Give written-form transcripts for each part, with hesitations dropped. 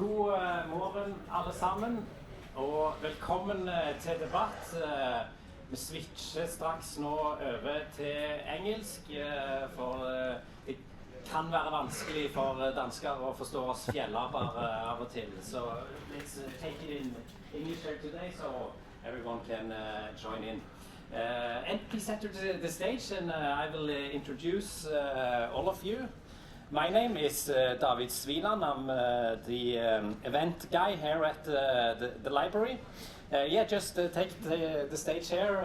God morgen alle sammen, og velkommen til debatt. Vi switcher straks nå over til engelsk, for det kan være vanskelig for dansker å forstå oss fjellapper av og til. So let's take it in English here today, so everyone can join in. And please enter the stage, and I will introduce all of you. My name is David Sviland. I'm the event guy here at the library. Yeah, just take the stage here.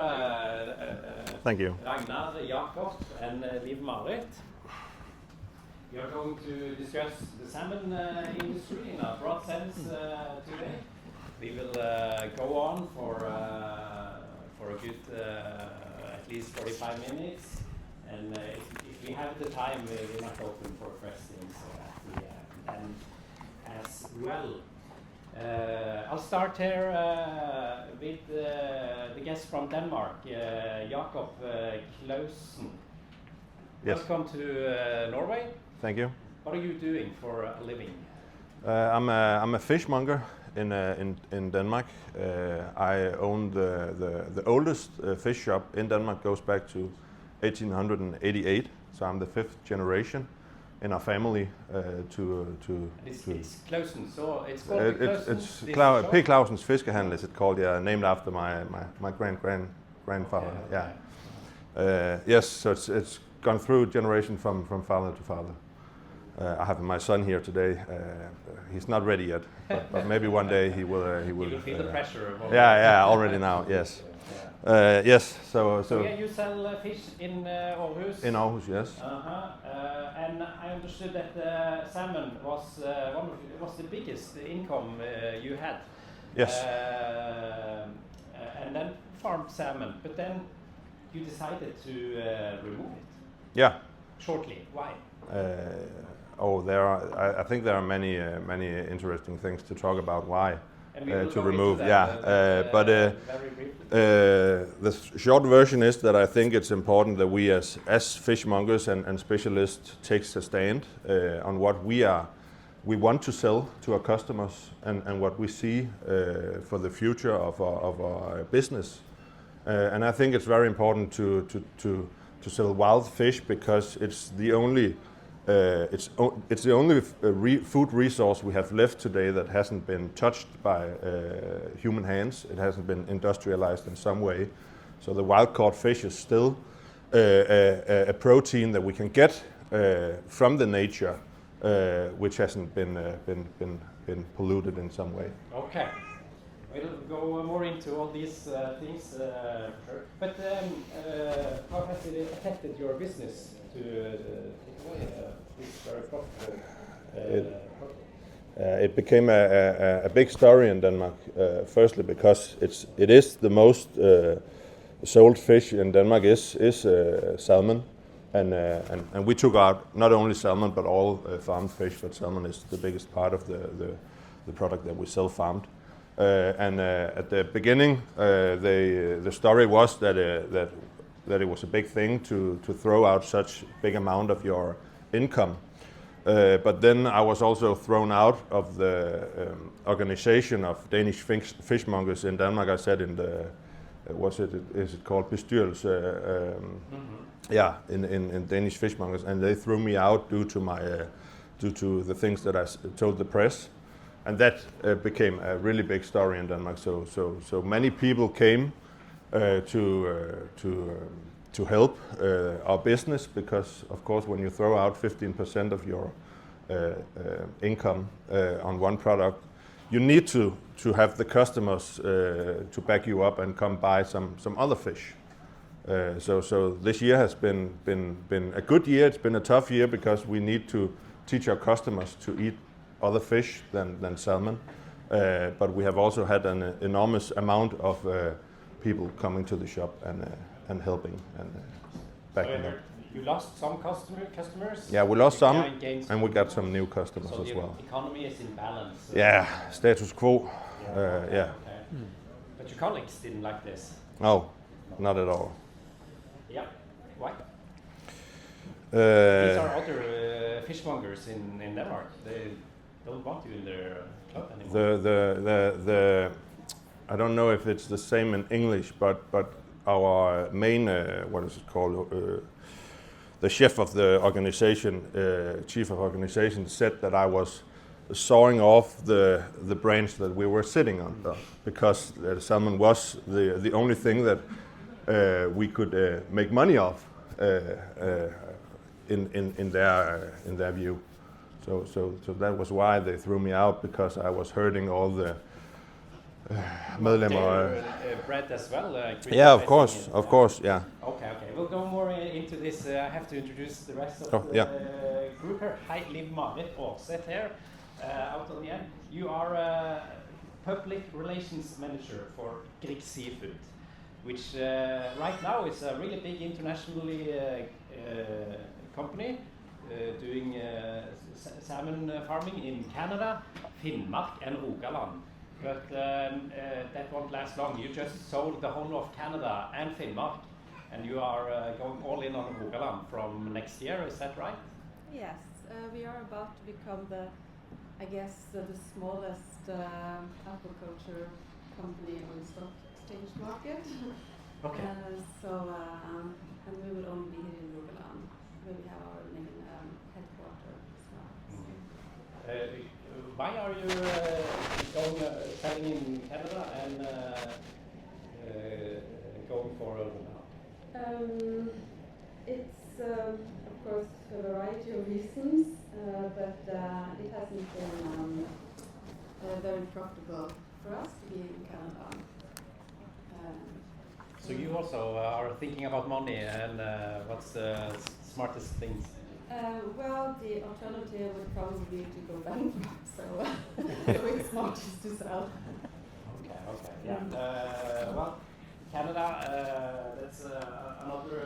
Thank you. Ragnar, Jakob, and Liv Marit. You're going to discuss the salmon industry in a broad sense today. We will go on for a good at least 45 minutes. And if we have the time, we're not open for questions at the end as well. I'll start here with the guest from Denmark, Jakob Clausen. Yes. Welcome to Norway. Thank you. What are you doing for a living? I'm a fishmonger in Denmark. I own the oldest fish shop in Denmark. Goes back to 1888, so I'm the fifth generation in our family It's Clausen, so it's called it's P. Clausen's Fiskehandel, is it called? Yeah, named after my grandfather. Okay. Yeah. Yes, so it's gone through generation from father to father. I have my son here today. He's not ready yet, but maybe one day he will. He will feel the pressure. Yeah, already now. Yes. Yes. So yeah, you sell fish in Aarhus. In Aarhus, yes. And I understood that salmon was the biggest income you had. Yes. And then farmed salmon, but then you decided to remove it. Yeah. Shortly, why? I think there are many interesting things to talk about why to remove. But the short version is that I think it's important that we as fishmongers and specialists takes a stand on what we want to sell to our customers and what we see for the future of our business. And I think it's very important to sell wild fish because it's the only food resource we have left today that hasn't been touched by human hands. It hasn't been industrialized in some way. So the wild-caught fish is still a protein that we can get from the nature, which hasn't been polluted in some way. Okay. We'll go more into all these things. But how has it affected your business to this very profitable? It became a big story in Denmark. Firstly, because it is the most sold fish in Denmark is salmon, and we took out not only salmon but all farmed fish. But salmon is the biggest part of the product that we sell farmed. At the beginning, the story was that it was a big thing to throw out such big amount of your income. But then I was also thrown out of the organization of Danish fishmongers in Denmark. I said in the is it called bestyrelse? Yeah, in Danish fishmongers, and they threw me out due to the things that I told the press. And that became a really big story in Denmark. So many people came to help our business because, of course, when you throw out 15% of your income on one product, you need to have the customers to back you up and come buy some other fish. So this year has been a good year. It's been a tough year because we need to teach our customers to eat other fish than salmon, but we have also had an enormous amount of people coming to the shop and helping and backing up. You lost some customers? Yeah, we lost some, and we got some new customers as well. So the economy is in balance? Yeah, status quo. Yeah. Okay. But your colleagues didn't like this? No, not at all. Yeah, why? These are other fishmongers in Denmark. don't want you in their club anymore? The I don't know if it's the same in English, but our main what is it called? The chef of the organization, chief of organization, said that I was sawing off the branch that we were sitting on, because salmon was the only thing that we could make money off in their view. So that was why they threw me out, because I was hurting all the medlemmer. Bread as well. Yeah, of course, yeah. Okay. We'll go more into this. I have to introduce the rest of the group here. Hi, Liv Marit Aarseth here, out on the end. You are a public relations manager for Grieg Seafood, which right now is a really big internationally company doing salmon farming in Canada, Finnmark and Rogaland. But that won't last long. You just sold the whole of Canada and Finnmark, and you are going all in on Rogaland from next year. Is that right? Yes, we are about to become the smallest aquaculture company on the stock exchange market. Okay. And we will only be here in Rogaland, where we have our main headquarters as well. Why are you selling in Canada and going for Rogaland? It's of course a variety of reasons, but it hasn't been very profitable for us to be in Canada. So you also are thinking about money, and what's the smartest things? Well, the alternative would probably be to go bankrupt, so it's smartest to sell. Okay, yeah. Well, Canada, that's another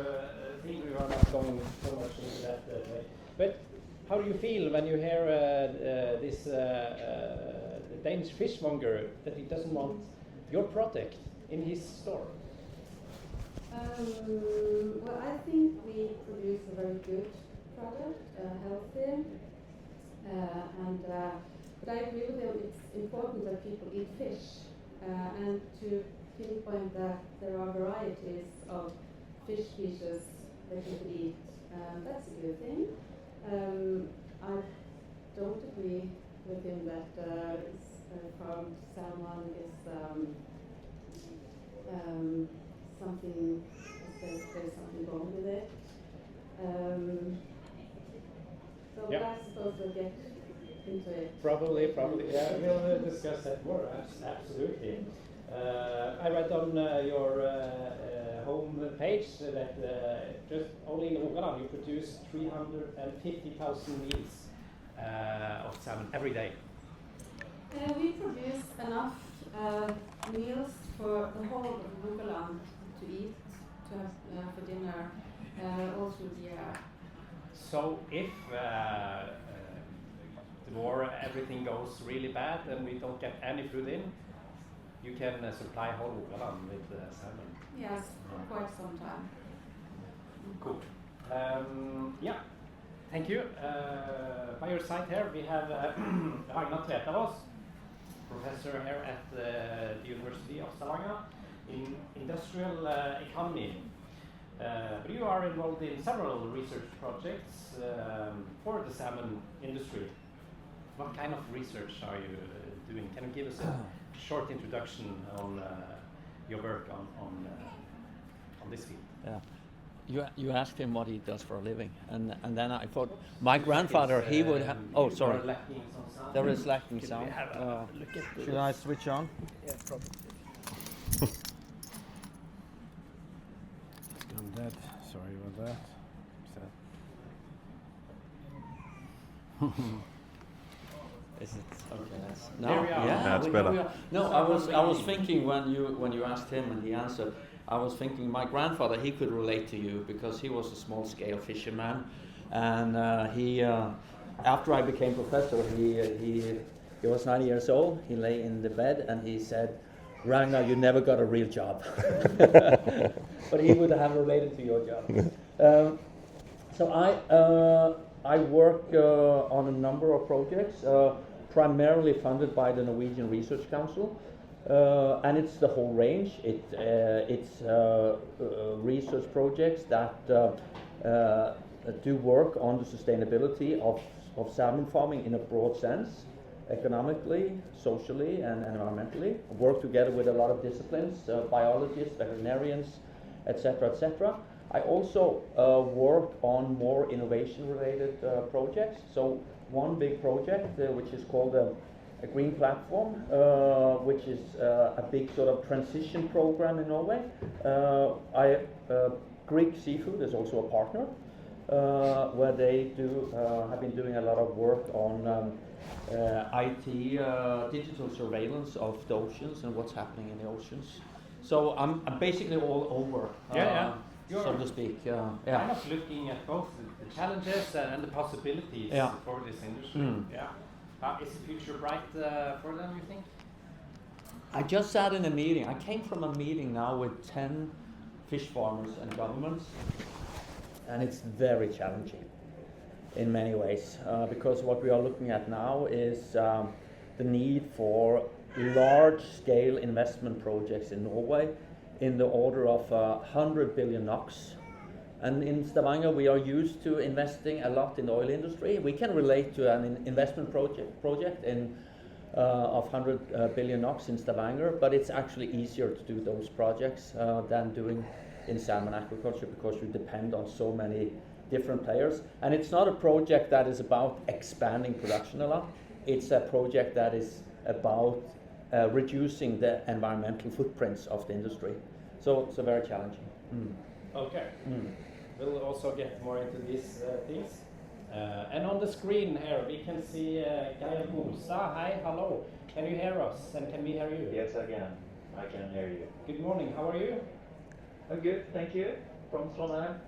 thing. We are not going so much into that way. But how do you feel when you hear this Danish fishmonger that he doesn't want your product in his store? Well, I think we produce a very good product, healthy, but I agree with him. It's important that people eat fish, and to pinpoint that there are varieties of fish species that you could eat. That's a good thing. I don't agree with him that farmed salmon is something. There's something wrong with it. So I suppose we'll get into it. Probably, yeah. We'll discuss that more. Absolutely. I read on your home page that just only in Rogaland you produce 350,000 meals of salmon every day. We produce enough meals for the whole of Rogaland to eat, to have for dinner all through the year. So if the war, everything goes really bad and we don't get any food in, you can supply whole Rogaland with salmon? Yes, for quite some time. Cool. Yeah, thank you. By your side here we have Ragnar Tveterås, professor here at the University of Stavanger in industrial economy. But you are involved in several research projects for the salmon industry. What kind of research are you doing? Can you give us a short introduction on your work on this field? Yeah, you asked him what he does for a living, and then I thought my grandfather he would have. Oh, sorry, there is lacking sound. Should I switch on? Yeah, probably. Dead. Sorry about that. Is it okay? No, There we are. yeah, That's better. No, I was thinking when you asked him and he answered, I was thinking my grandfather he could relate to you because he was a small scale fisherman, and he after I became professor he was 90 years old. He lay in the bed and he said, Ragnar, you never got a real job. But he would have related to your job. So I work on a number of projects. primarily funded by the Norwegian Research Council. And it's the whole range. It's research projects that do work on the sustainability of salmon farming in a broad sense, economically, socially, and environmentally. Work together with a lot of disciplines, biologists, veterinarians, etc., etc. I also work on more innovation-related projects. So one big project, which is called a green platform, which is a big sort of transition program in Norway. Grieg Seafood is also a partner, where they have been doing a lot of work on IT, digital surveillance of the oceans and what's happening in the oceans. So I'm basically all over, so to speak. Kind of looking at both the challenges and the possibilities for this industry. Is the future bright for them, you think? I just sat in a meeting. I came from a meeting now with 10 fish farmers and governments, and it's very challenging in many ways, because what we are looking at now is the need for large-scale investment projects in Norway in the order of 100 billion NOK. And in Stavanger, we are used to investing a lot in the oil industry. We can relate to an investment project in of 100 billion NOK in Stavanger, but it's actually easier to do those projects than doing in salmon aquaculture, because you depend on so many different players. And it's not a project that is about expanding production a lot. It's a project that is about reducing the environmental footprints of the industry. So it's very challenging. Okay. We'll also get more into these things. And on the screen here, we can see Jakob. Hi, hello. Can you hear us? And can we hear you? Yes, I can. I can hear you. Good morning. How are you? I'm good, thank you. From Stavanger.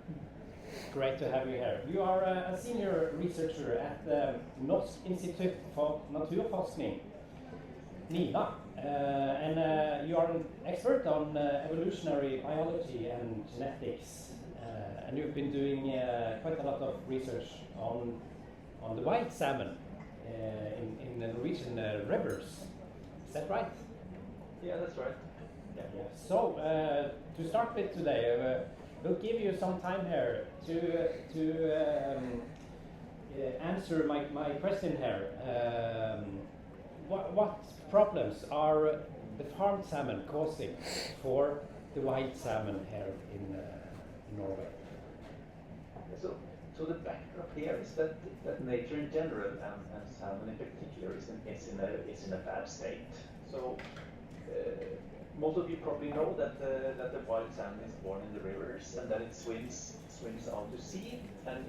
Great to have you here. You are a senior researcher at the Norges Institute for Naturforskning, NINA. And you are an expert on evolutionary biology and genetics. And you've been doing quite a lot of research on the white salmon in the Norwegian rivers. Is that right? Yeah, that's right. Yeah. So to start with today, we'll give you some time here to answer my question here. What problems are the farmed salmon causing for the white salmon here in Norway? So the backdrop here is that nature in general and salmon in particular is in a bad state. So most of you probably know that the wild salmon is born in the rivers, and then it swims out to sea, and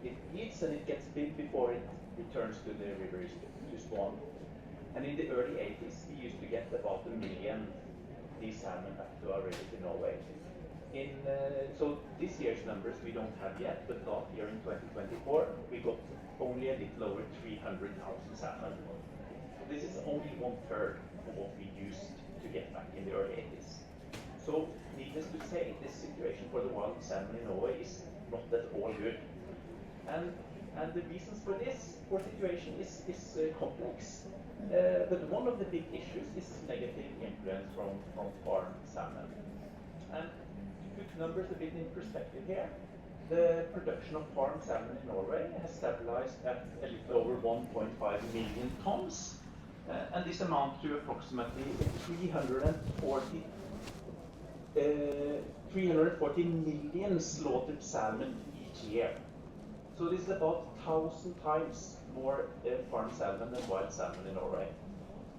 it eats and it gets big before it returns to the rivers to spawn. And in the early 80s, we used to get about 1 million these salmon back to our rivers in Norway. So this year's numbers we don't have yet, but last year in 2024 we got only a little over 300,000 salmon. So this is only 1/3 of what we used to get back in the early 80s. So needless to say, this situation for the wild salmon in Norway is not at all good. And the reasons for this situation is complex. But one of the big issues is negative influence from farmed salmon. And to put numbers a bit in perspective here, the production of farmed salmon in Norway has stabilized at a little over 1.5 million tons. And this amounts to approximately 340 million slaughtered salmon each year. So this is about 1,000 times more farmed salmon than wild salmon in Norway.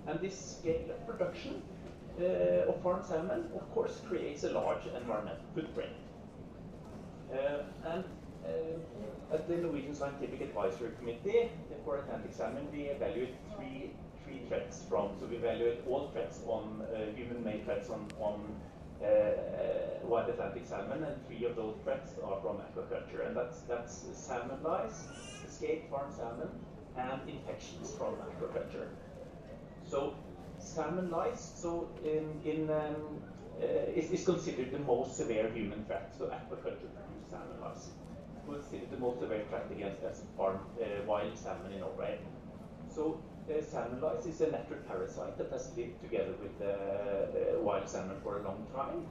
And this scale of production of farmed salmon, of course, creates a large environmental footprint. At the Norwegian Scientific Advisory Committee for Atlantic salmon, we evaluate three threats so we evaluate all threats on human-made threats on wild Atlantic salmon, and 3 of those threats are from aquaculture, and that's salmon lice, escaped farmed salmon, and infections from aquaculture. So salmon lice, is considered the most severe human threat. So aquaculture-produced salmon lice considered the most severe threat against farmed wild salmon in Norway. So salmon lice is a natural parasite that has lived together with wild salmon for a long time.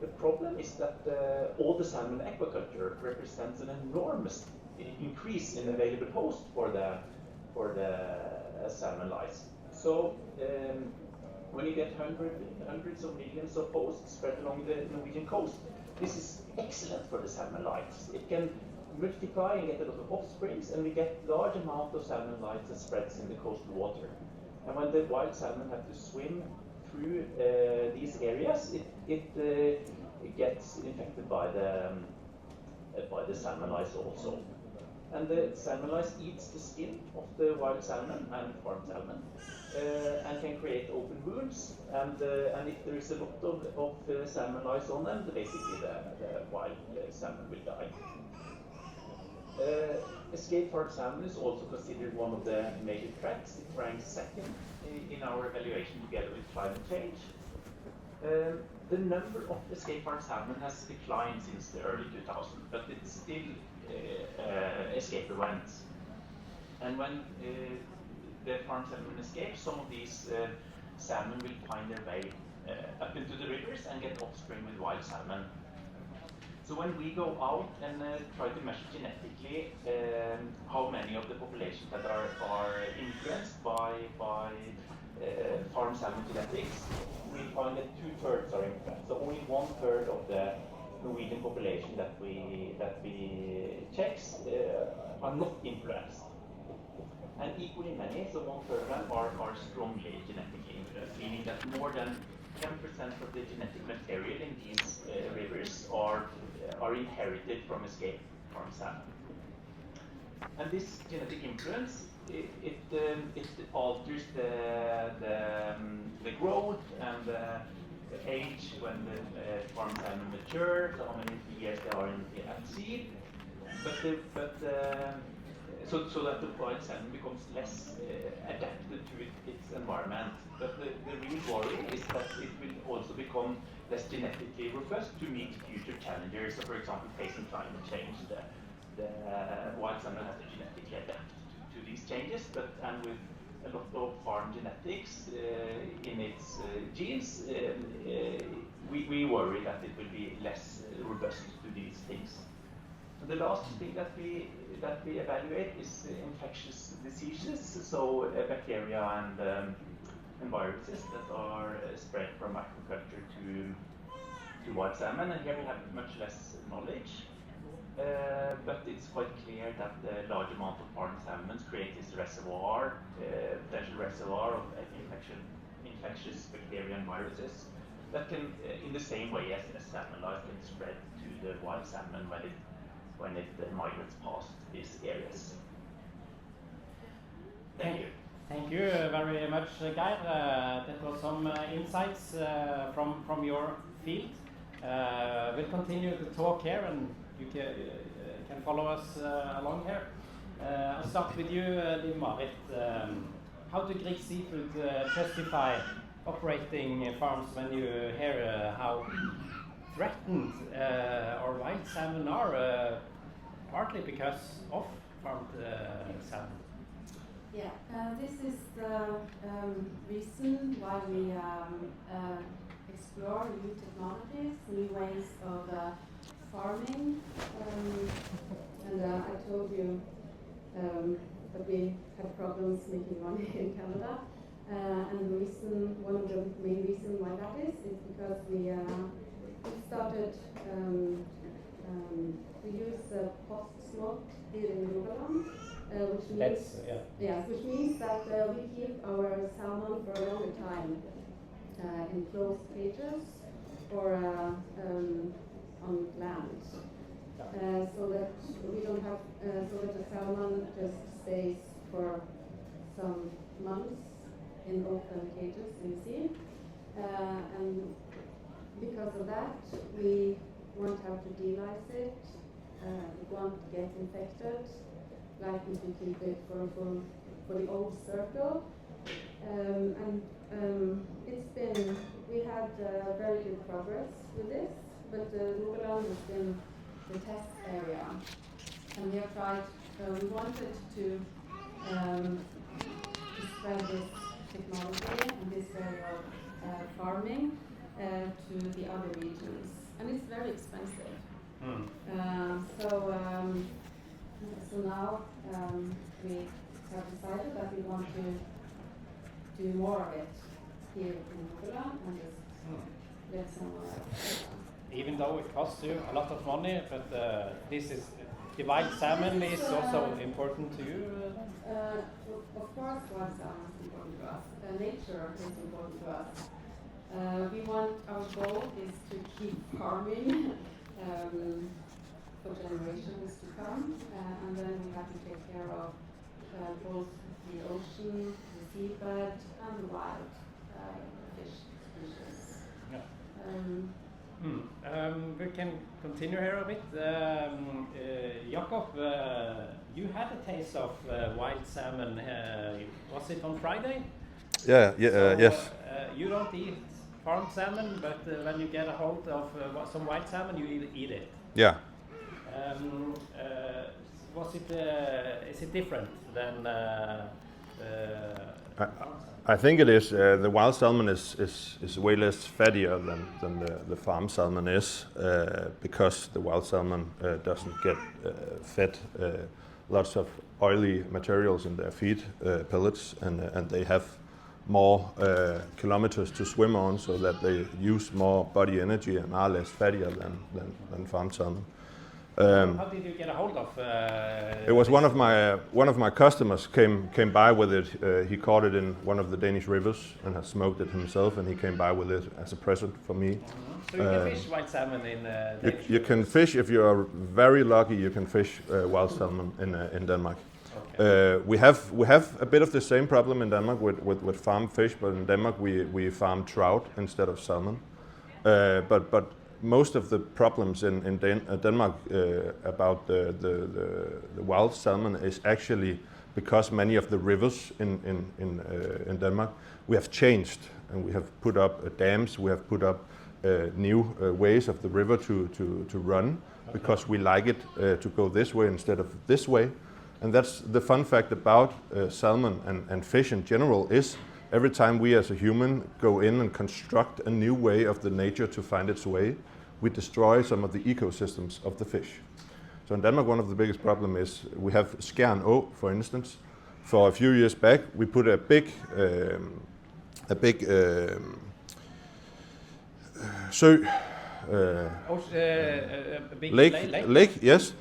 The problem is that all the salmon aquaculture represents an enormous increase in available host for the salmon lice. So when you get hundreds of millions of hosts spread along the Norwegian coast, this is excellent for the salmon lice. It can multiply and get a lot of offsprings, and we get large amount of salmon lice that spreads in the coastal water. And when the wild salmon have to swim through these areas, it gets infected by the salmon lice also. And the salmon lice eats the skin of the wild salmon and farm salmon, and can create open wounds. And if there is a lot of salmon lice on them, basically the wild salmon will die. Escaped farm salmon is also considered one of the major threats. It ranks second in our evaluation together with climate change. The number of escaped farm salmon has declined since the early 2000s, but it's still escape events. And when the farm salmon escape, some of these salmon will find their way up into the rivers and get offspring with wild salmon. So when we go out and try to measure genetically how many of the population that are influenced by farm salmon genetics, we find that 2/3 are influenced. So only 1/3 of the Norwegian population that we checks are not influenced. And equally many, so 1/3 of them are strongly genetically influenced, meaning that more than 10% of the genetic material in these rivers are inherited from escaped farm salmon. And this genetic influence, it alters the growth and the age when the farm salmon mature, so how many years they are at sea, so that the wild salmon becomes less adapted to its environment. But the real worry is that it will also become less genetically robust to meet future challenges. So, for example, facing climate change, the wild salmon has to genetically adapt to these changes, and with a lot of farm genetics in its genes, we worry that it will be less robust to these things. And the last thing that we evaluate is infectious diseases, so bacteria and viruses that are spread from aquaculture to wild salmon, and here we have much less knowledge. But it's quite clear that the large amount of farm salmon create this potential reservoir of infectious bacteria and viruses that can, in the same way as salmon lice, can spread to the wild salmon when it migrates past these areas. Thank you. Thank you very much, Geir. That was some insights from your field. We'll continue to talk here, and you can follow us along here. I'll start with you, Liv Marit. How do Grieg Seafood justify operating farms when you hear how threatened our wild salmon are, partly because of farmed salmon? Yeah, this is the reason why we explore new technologies, new ways of farming. And I told you that we have problems making money in Canada. And one of the main reasons why that is because we started to use post-smolt here in Rogaland. Which means that we keep our salmon for a longer time in closed cages or on land, so that we don't have so that the salmon just stays for some months in open cages in the sea, and because of that we won't have to de-lice it, it won't get infected. Like if we keep it for the old circle, we had very good progress with this, but Rogaland has been the test area, and we have tried. We wanted to farming to the other regions, and it's very expensive. So now we have decided that we want to do more of it here in Norge and just let someone else. Even though it costs you a lot of money, but this is the wild salmon is also important to you. Of course, wild salmon is important to us. Nature is important to us. Our goal is to keep farming for generations to come, and then we have to take care of both the ocean, the seabed, and the wild fish species. Yeah. We can continue here a bit. Jakob, you had a taste of wild salmon. Was it on Friday? Yes. You don't eat farm salmon, but when you get a hold of some wild salmon, you eat it. Yeah. Is it different than? I think it is. The wild salmon is way less fattier than the farm salmon is, because the wild salmon doesn't get fed lots of oily materials in their feed pellets, and they have more kilometers to swim on, so that they use more body energy and are less fattier than farm salmon. How did you get a hold of? It was one of my customers came by with it. He caught it in one of the Danish rivers and has smoked it himself, and he came by with it as a present for me. So you can fish wild salmon in Danish you can fish, if you are very lucky, you can fish wild salmon in Denmark. Okay. We have a bit of the same problem in Denmark with farm fish, but in Denmark we farm trout instead of salmon. But most of the problems in Denmark about the wild salmon is actually because many of the rivers in Denmark we have changed, and we have put up dams, we have put up new ways of the river to run, because we like it to go this way instead of this way. And that's the fun fact about salmon and fish in general, is every time we as a human go in and construct a new way of the nature to find its way, we destroy some of the ecosystems of the fish. So in Denmark, one of the biggest problems is we have Skjern Å, for instance. For a few years back, we put a big lake, yes,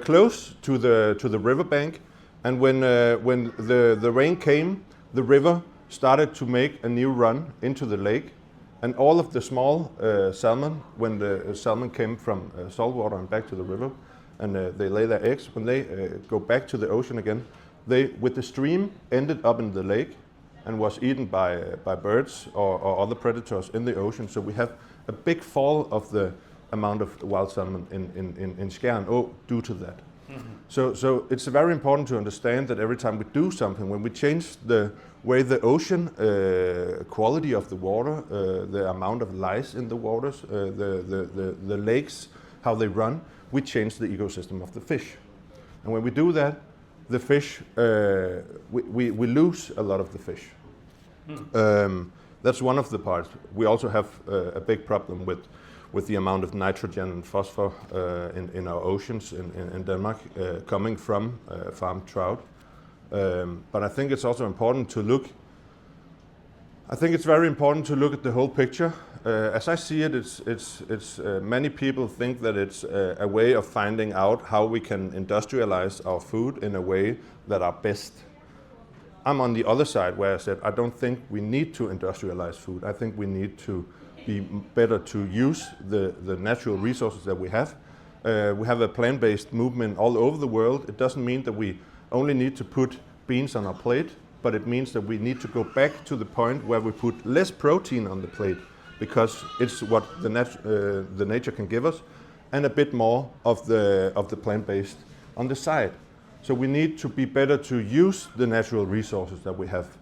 close to the riverbank. And when the rain came, the river started to make a new run into the lake. And all of the small salmon, when the salmon came from saltwater and back to the river, and they lay their eggs, when they go back to the ocean again, they, with the stream, ended up in the lake and was eaten by birds or other predators in the ocean. So we have a big fall of the amount of wild salmon in Skjern Å due to that. Mm-hmm. So it's very important to understand that every time we do something, when we change the way the ocean, quality of the water, the amount of lice in the waters, the lakes, how they run, we change the ecosystem of the fish. And when we do that, the fish, we lose a lot of the fish. That's one of the parts. We also have a big problem with the amount of nitrogen and phosphor in our oceans in Denmark coming from farmed trout. But I think it's also important to look. I think it's very important to look at the whole picture. As I see it, it's many people think that it's a way of finding out how we can industrialize our food in a way that are best. I'm on the other side, where I said I don't think we need to industrialize food. I think we need to be better to use the natural resources that we have. We have a plant-based movement all over the world. It doesn't mean that we only need to put beans on our plate, but it means that we need to go back to the point where we put less protein on the plate, because it's what the nature can give us, and a bit more of the plant-based on the side. So we need to be better to use the natural resources that we have,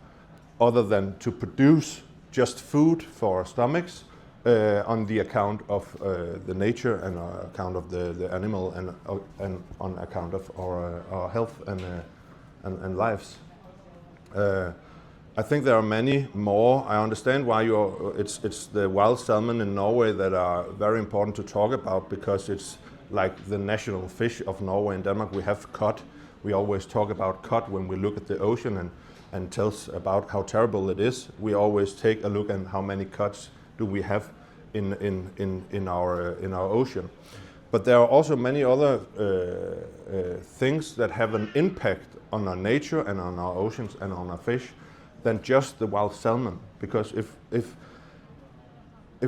other than to produce just food for our stomachs on the account of the nature and on account of the animal and on account of our health and lives. I think there are many more. I understand why it's the wild salmon in Norway that are very important to talk about, because it's like the national fish of Norway. In Denmark we have cod. We always talk about cod when we look at the ocean and tells about how terrible it is. We always take a look at how many cods do we have in our ocean. But there are also many other things that have an impact on our nature and on our oceans and on our fish than just the wild salmon. Because if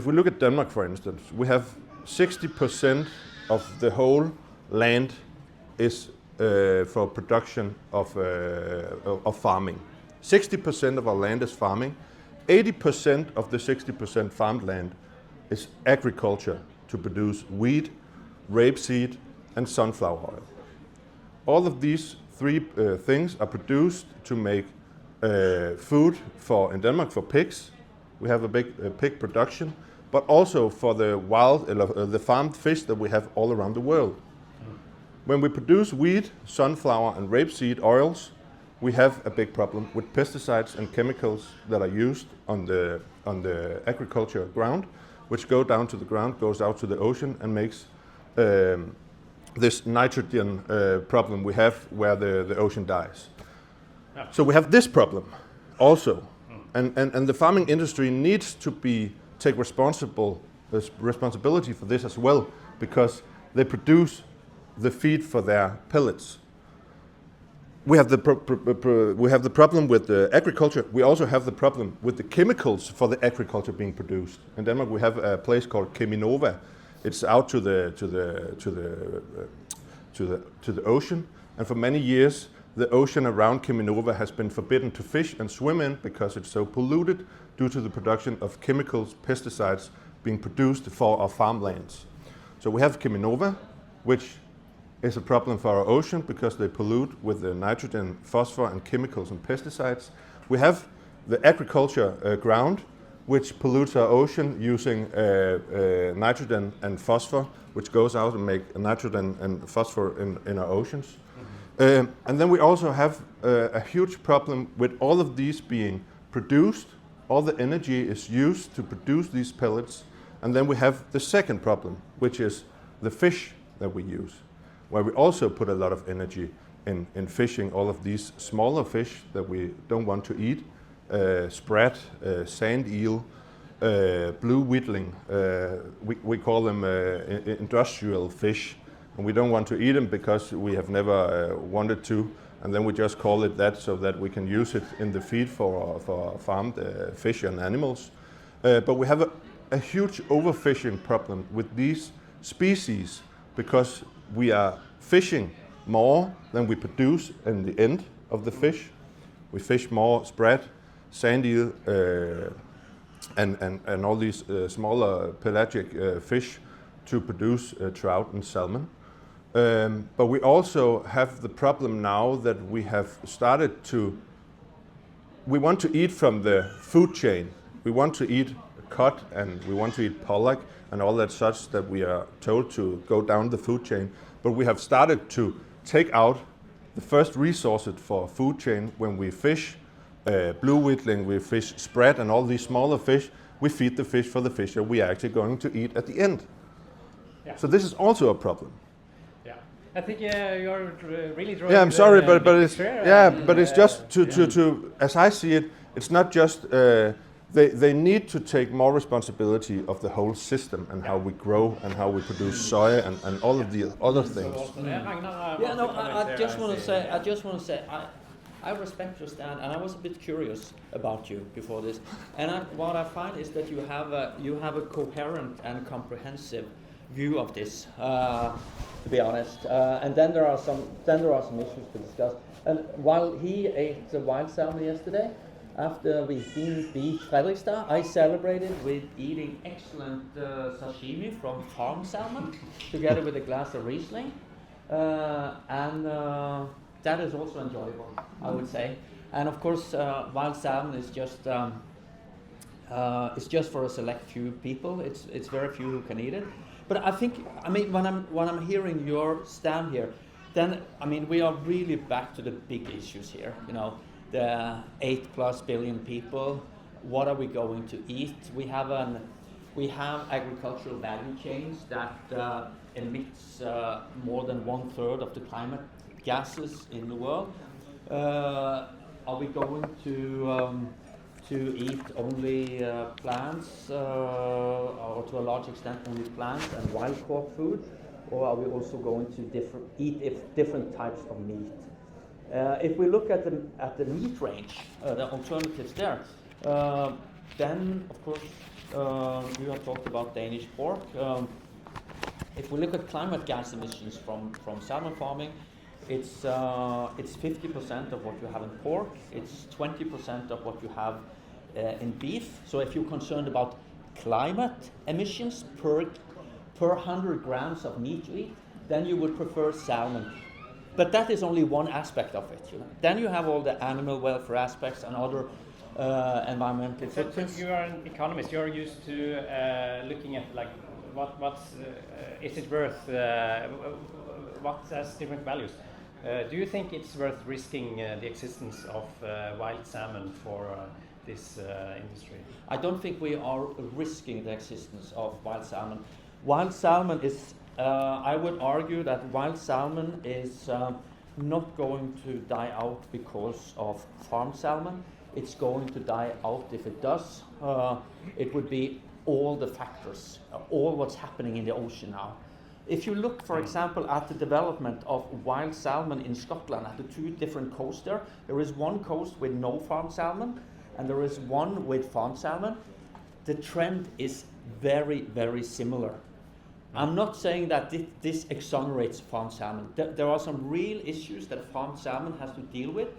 we look at Denmark, for instance, we have 60% of the whole land is for production of farming. 60% of our land is farming. 80% of the 60% farmed land is agriculture to produce wheat, rapeseed, and sunflower oil. All of these three things are produced to make food in Denmark for pigs. We have a big pig production, but also for the the farmed fish that we have all around the world. When we produce wheat, sunflower, and rapeseed oils, we have a big problem with pesticides and chemicals that are used on the agriculture ground, which go down to the ground, goes out to the ocean, and makes this nitrogen problem we have where the ocean dies. So we have this problem also, and the farming industry needs to take responsibility for this as well, because they produce the feed for their pellets. We have the problem with the agriculture. We also have the problem with the chemicals for the agriculture being produced. In Denmark, we have a place called Cheminova. It's out to the ocean, and for many years, the ocean around Cheminova has been forbidden to fish and swim in because it's so polluted due to the production of chemicals, pesticides being produced for our farmlands. So we have Cheminova, which is a problem for our ocean because they pollute with the nitrogen, phosphor, and chemicals and pesticides. We have the agriculture ground, which pollutes our ocean using nitrogen and phosphor, which goes out and make nitrogen and phosphor in our oceans. And then we also have a huge problem with all of these being produced. All the energy is used to produce these pellets. And then we have the second problem, which is the fish that we use, where we also put a lot of energy in fishing all of these smaller fish that we don't want to eat. Sprat, sand eel, blue whitling. We call them industrial fish, and we don't want to eat them because we have never wanted to, and then we just call it that so that we can use it in the feed for farmed fish and animals. But we have a huge overfishing problem with these species because we are fishing more than we produce in the end of the fish. We fish more sprat, sand eel, and all these smaller pelagic fish to produce trout and salmon. But we also have the problem now that we have started we want to eat from the food chain. We want to eat cod and we want to eat pollock and all that such that we are told to go down the food chain. But we have started to take out the first resources for food chain when we fish blue whitling, we fish sprat and all these smaller fish. We feed the fish for the fish that we are actually going to eat at the end. Yeah. So this is also a problem. Yeah, I think you're really drawing. Yeah, I'm sorry, but it's just to as I see it, it's not just they need to take more responsibility of the whole system and how we grow and how we produce soy and all of the other things. I just want to say. I respect your stand, and I was a bit curious about you before this. And what I find is that you have a coherent and comprehensive view of this, to be honest. And then there are some issues to discuss. And while he ate the wild salmon yesterday, after we beat Fredrikstad, I celebrated with eating excellent sashimi from farm salmon, together with a glass of Riesling, that is also enjoyable, I would say. And of course, wild salmon is just for a select few people. It's very few who can eat it. But when I'm hearing your stand here, then we are really back to the big issues here. the 8+ billion people. What are we going to eat? We have agricultural value chains that emits more than 1/3 of the climate gases in the world. Are we going to eat only plants, or to a large extent only plants and wild-caught food, or are we also going to eat different types of meat? If we look at the meat range, the alternatives there, then of course you have talked about Danish pork. If we look at climate gas emissions from salmon farming, it's 50% of what you have in pork. It's 20% of what you have in beef. So if you're concerned about climate emissions per 100 grams of meat you eat, then you would prefer salmon. But that is only one aspect of it. Then you have all the animal welfare aspects and other environmental footprints. You are an economist. You're used to looking at like is it worth? What has different values? Do you think it's worth risking the existence of wild salmon for this industry? I don't think we are risking the existence of wild salmon. Wild salmon is, I would argue that wild salmon is not going to die out because of farm salmon. It's going to die out if it does. It would be all the factors, all what's happening in the ocean now. If you look, for example, at the development of wild salmon in Scotland, at the two different coasts there is one coast with no farm salmon, and there is one with farm salmon. The trend is very, very similar. I'm not saying that this exonerates farm salmon. There are some real issues that farm salmon has to deal with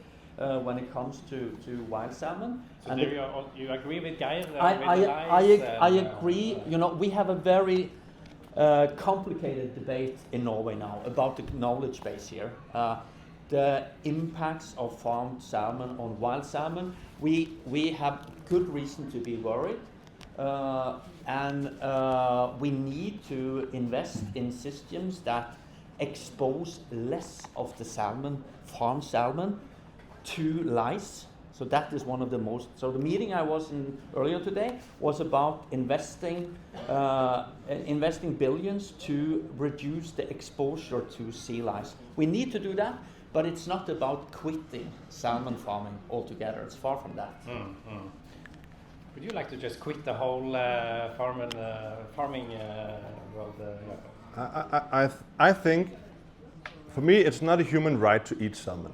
when it comes to wild salmon. So and there you agree with Geir? I agree. We have a very complicated debate in Norway now about the knowledge base here. The impacts of farmed salmon on wild salmon. We have good reason to be worried. And we need to invest in systems that expose less of the salmon, farm salmon, to lice. So that is one of the most. So the meeting I was in earlier today was about investing billions to reduce the exposure to sea lice. We need to do that, but it's not about quitting salmon farming altogether. It's far from that. Would you like to just quit the whole farming world? I think, for me, it's not a human right to eat salmon.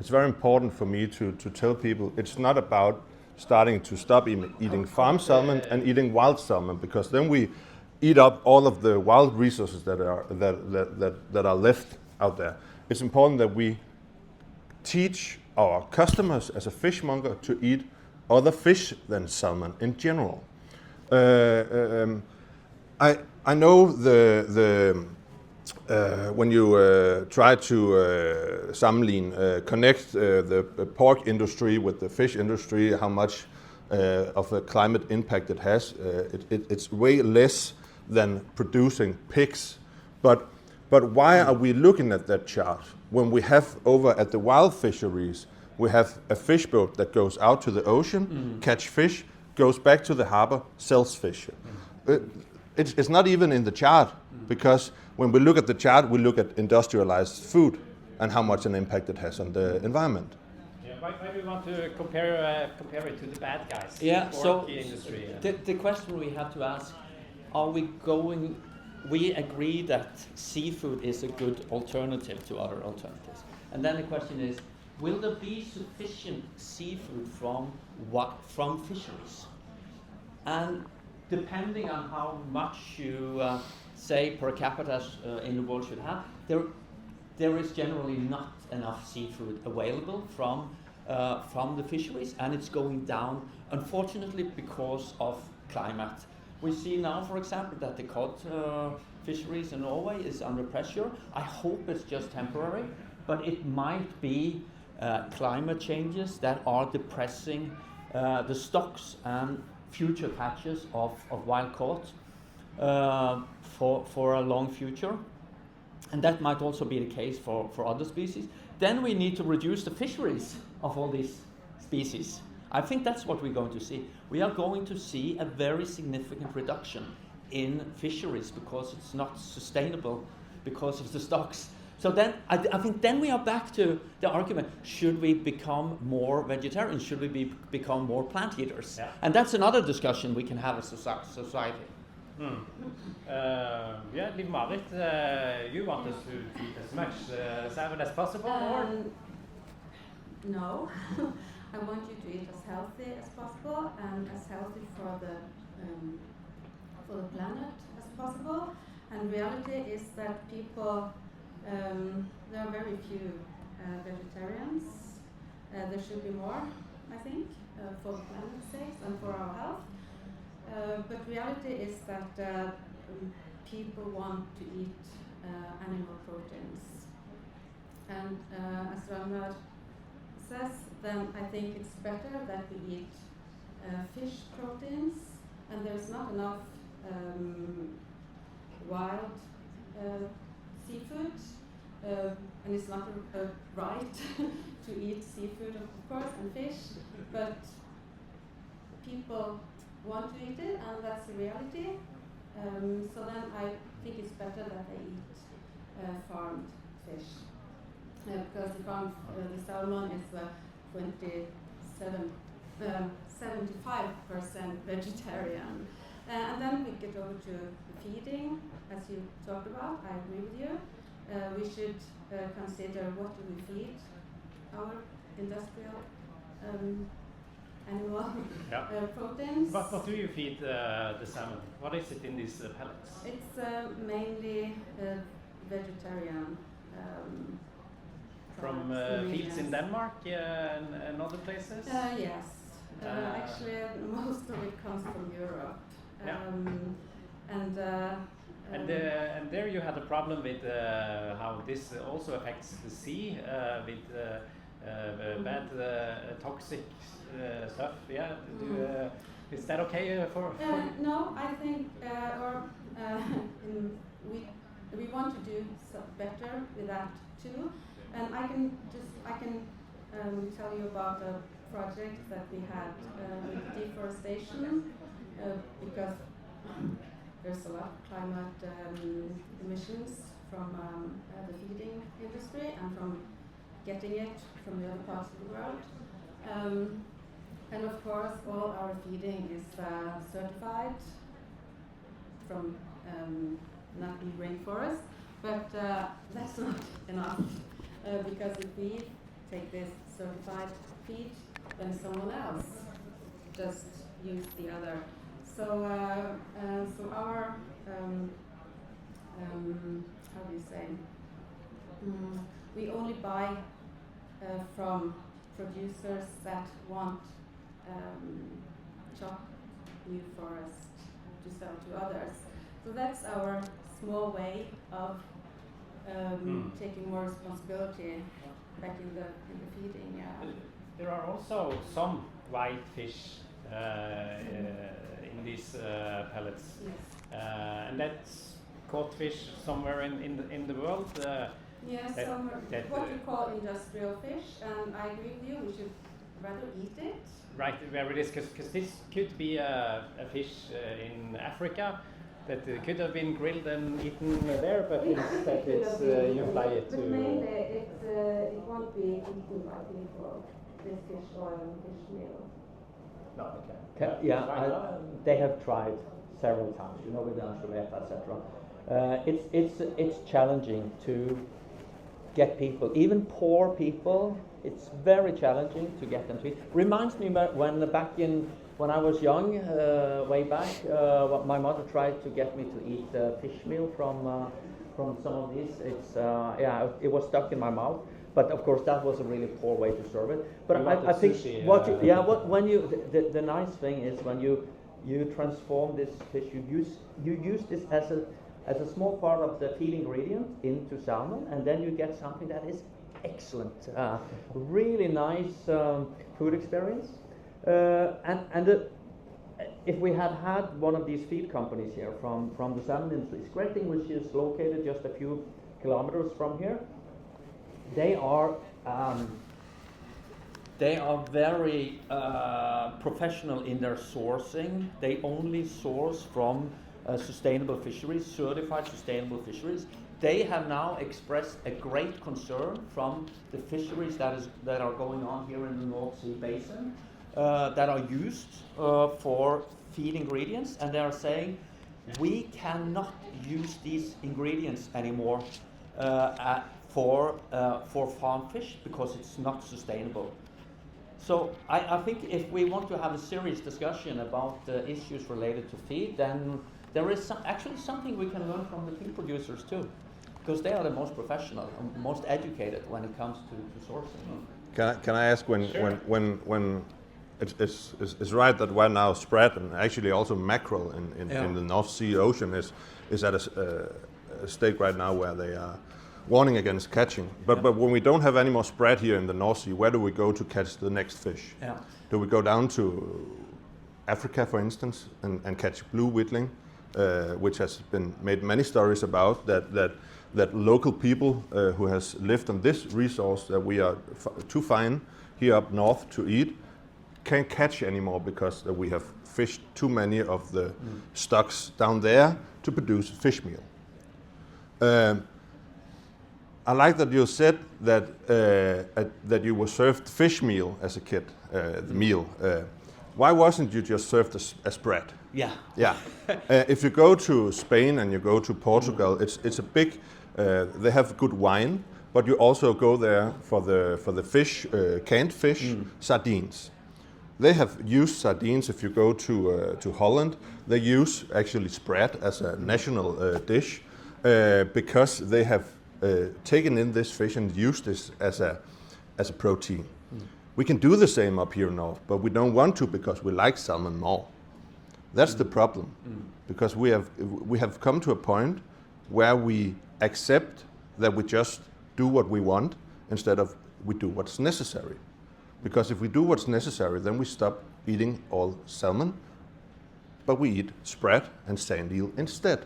It's very important for me to tell people it's not about starting to stop eating farm salmon and eating wild salmon, because then we eat up all of the wild resources that are left out there. It's important that we teach our customers as a fishmonger to eat other fish than salmon in general. I know when you try to connect the pork industry with the fish industry, how much of a climate impact it has, it's way less than producing pigs. But why are we looking at that chart when we have over at the wild fisheries, we have a fish boat that goes out to the ocean, catch fish, goes back to the harbor, sells fish. It's not even in the chart, because when we look at the chart, we look at industrialized food and how much an impact it has on the environment. Yeah, why do you want to compare it to the bad guys? Yeah, so industry, the question we have to ask: are we going? We agree that seafood is a good alternative to other alternatives, and then the question is: will there be sufficient seafood from fisheries? And depending on how much you say per capita in the world should have, there is generally not enough seafood available from the fisheries, and it's going down, unfortunately, because of climate. We see now, for example, that the cod fisheries in Norway is under pressure. I hope it's just temporary, but it might be climate changes that are depressing the stocks and future catches of wild caught for a long future, and that might also be the case for other species. Then we need to reduce the fisheries of all these species. I think that's what we're going to see. We are going to see a very significant reduction in fisheries because it's not sustainable because of the stocks. So then I think then we are back to the argument, should we become more vegetarian? Should we become more plant eaters? Yeah. And that's another discussion we can have as a society. Yeah, Liv-Marit, you want us to eat as much salmon as possible, or? No. I want you to eat as healthy as possible and as healthy for the planet as possible. And reality is that people, there are very few vegetarians. There should be more, I think, for the planet's sake and for our health. But reality is that people want to eat animal proteins. And as Ragnar says, then I think it's better that we eat fish proteins, and there's not enough wild seafood, and it's not right to eat seafood, of course, and fish, but people want to eat it, and that's the reality. So then I think it's better that they eat farmed fish. Because the salmon is 75% vegetarian. And then we get over to the feeding, as you talked about. I agree with you. We should consider what do we feed our industrial animal proteins. What do you feed the salmon? What is it in these pellets? It's mainly vegetarian. From fields in Denmark and other places? Yes. Actually, most of it comes from Europe. And there you had a problem with how this also affects the sea with bad toxic stuff. Yeah. Is that okay for No, I think we want to do better with that too. And I can tell you about a project that we had with deforestation, because there's a lot of climate emissions from the feeding industry and from getting it from the other parts of the world. And of course, all our feeding is certified from not in rainforest, but that's not enough. Because if we take this certified feed, then someone else just use the other. So, so our how do you say? We only buy from producers that want chop new forest to sell to others. So that's our small way of taking more responsibility back in the feeding. Yeah. There are also some white fish in these pellets, Yes. and that's caught fish somewhere in the world. Yes, what we call industrial fish, and I agree with you. We should rather eat it. Right, where it is, because this could be a fish in Africa that could have been grilled and eaten there, but instead it's you fly it to. But mainly it won't be eaten by people. This fish oil and fish meal. No, okay. Yeah, they have tried several times. You know, with the Laksegate, etc. It's challenging to get people, even poor people. It's very challenging to get them to eat. Reminds me when I was young, way back, my mother tried to get me to eat fish meal from some of these. It was stuck in my mouth. But of course, that was a really poor way to serve it. But I think sushi, the nice thing is when you transform this fish, you use this as a small part of the feed ingredient into salmon, and then you get something that is excellent, really nice food experience. If we had had one of these feed companies here from the salmon industry, Skretting, which is located just a few kilometers from here, they are They are very professional in their sourcing. They only source from sustainable fisheries, certified sustainable fisheries. They have now expressed a great concern from the fisheries that are going on here in the North Sea basin that are used for feed ingredients, and they are saying we cannot use these ingredients anymore for farm fish because it's not sustainable. So I think if we want to have a serious discussion about issues related to feed, then there is actually something we can learn from the feed producers too, because they are the most professional and most educated when it comes to sourcing. Can I ask when it's right that right now spread and actually also mackerel in the North Sea ocean is at a state right now where they are warning against catching. But when we don't have any more spread here in the North Sea, where do we go to catch the next fish? Yeah. Do we go down to Africa, for instance, and catch blue whitling, which has been made many stories about, that local people who has lived on this resource that we are too fine here up north to eat, can't catch anymore because we have fished too many of the stocks down there to produce fish meal. I like that you said that you were served fish meal as a kid, the meal. Why wasn't you just served as bread? Yeah. Yeah. If you go to Spain and you go to Portugal, it's a big. They have good wine, but you also go there for the fish, canned fish, sardines. They have used sardines. If you go to Holland, they use actually spread as a national dish because they have taken in this fish and used this as a protein. We can do the same up here north, but we don't want to because we like salmon more. That's the problem, because we have come to a point where we accept that we just do what we want instead of we do what's necessary. Because if we do what's necessary, then we stop eating all salmon, but we eat spread and sand eel instead.